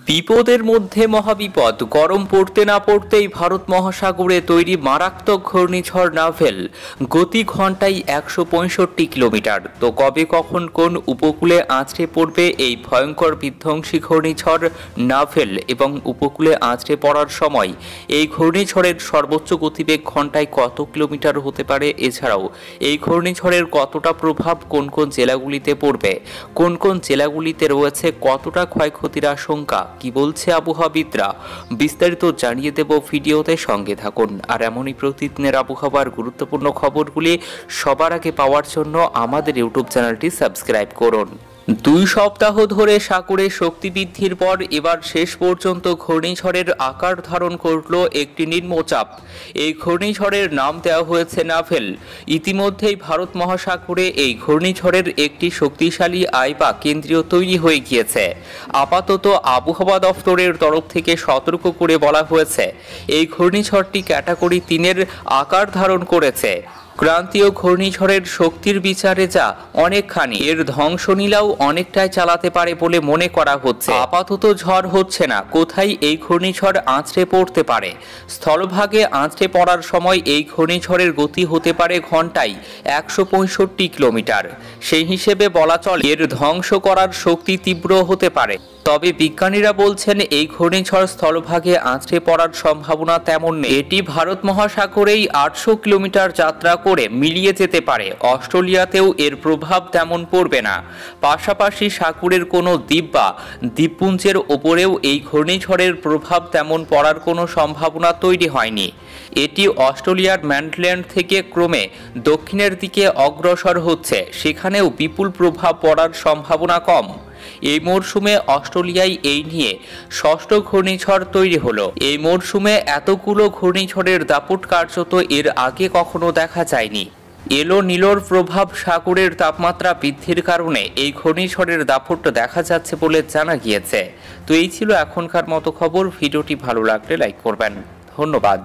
বিপদের মধ্যে মহাবিপদ। গরম পড়তে না পড়তেই ভারত মহাসাগরে তৈরি মারাত্মক ঘূর্ণিঝড় নাভেল। গতি ঘন্টায় 165 কিলোমিটার। তো কবে কখন কোন উপকূলে আছড়ে পড়বে এই ভয়ঙ্কর বিধ্বংসী ঘূর্ণিঝড় নাভেল এবং উপকূলে আছড়ে পড়ার সময় এই ঘূর্ণিঝড়ের সর্বোচ্চ গতিবেগ ঘন্টায় কত কিলোমিটার হতে পারে, এছাড়াও এই ঘূর্ণিঝড়ের কতটা প্রভাব কোন কোন জেলাগুলিতে পড়বে, কোন কোন জেলাগুলিতে রয়েছে কতটা ক্ষয়ক্ষতির আশঙ্কা, কি বলছে আবহাওয়াবিদরা, বিস্তারিত জানিয়ে দেব ভিডিওতে। সঙ্গে থাকুন। আর এমনই প্রতিদিনের আবহাওয়ার গুরুত্বপূর্ণ খবরগুলি সবার আগে পাওয়ার জন্য আমাদের ইউটিউব চ্যানেলটি সাবস্ক্রাইব করুন। 2 সপ্তাহ ধরে সাগরে শক্তি বৃদ্ধির পর এবার শেষ পর্যন্ত ঘূর্ণিঝড়ের আকার ধারণ করল একটি নিম্নচাপ। এই ঘূর্ণিঝড়ের নাম দেওয়া হয়েছে নাভেল। ইতিমধ্যেই ভারত মহাসাগরে এই ঘূর্ণিঝড়ের একটি শক্তিশালী আইবা কেন্দ্রীয় তৈরি হয়ে গিয়েছে। আপাতত আবহাওয়া দফতরের তরফ থেকে সতর্ক করে বলা হয়েছে এই ঘূর্ণিঝড়টি ক্যাটাগরি 3-এর আকার ধারণ করেছে। ক্রান্তীয় ঘূর্ণিঝড়ের শক্তির বিচারে যা অনেকখানি, এর ধ্বংসলীলাও অনেকটাই চালাতে পারে বলে মনে করা হচ্ছে। আপাতত ঝড় হচ্ছে না। কোথায় এই ঘূর্ণিঝড় আছড়ে পড়তে পারে? স্থলভাগে আছড়ে পড়ার সময় এই ঘূর্ণিঝড়ের গতি হতে পারে ঘন্টায় 165 কিলোমিটার। সেই হিসেবে বলা চলে এর ধ্বংস করার শক্তি তীব্র হতে পারে। তবে বিজ্ঞানীরা বলছেন এই ঘূর্ণিঝড় স্থলভাগে আছড়ে পড়ার সম্ভাবনা তেমন নেই। এটি ভারত মহাসাগরেই 800 কিলোমিটার যাত্রা করে মিলিয়ে যেতে পারে। অস্ট্রেলিয়াতেও এর প্রভাব তেমন পড়বে না। পাশাপাশি সাগরের কোনো দ্বীপ বা দ্বীপপুঞ্জের ওপরেও এই ঘূর্ণিঝড়ের প্রভাব তেমন পড়ার কোনো সম্ভাবনা তৈরি হয়নি। এটি অস্ট্রেলিয়ার ম্যান্টল্যান্ড থেকে ক্রমে দক্ষিণের দিকে অগ্রসর হচ্ছে। সেখানেও বিপুল প্রভাব পড়ার সম্ভাবনা কম। এই মরশুমে অস্ট্রেলিয়ায় এই নিয়ে 6ষ্ঠ ঘূর্ণিঝড় তৈরি হলো। এই মরশুমে এতগুলো ঘূর্ণিঝড়ের দাপট কার্যত এর আগে কখনো দেখা যায়নি। এলো নীলোর প্রভাব সাগরের তাপমাত্রা বৃদ্ধির কারণে এই ঘূর্ণিঝড়ের দাপট দেখা যাচ্ছে বলে জানা গিয়েছে। তো এই ছিল এখনকার মতো খবর। ভিডিওটি ভালো লাগলে লাইক করবেন। ধন্যবাদ।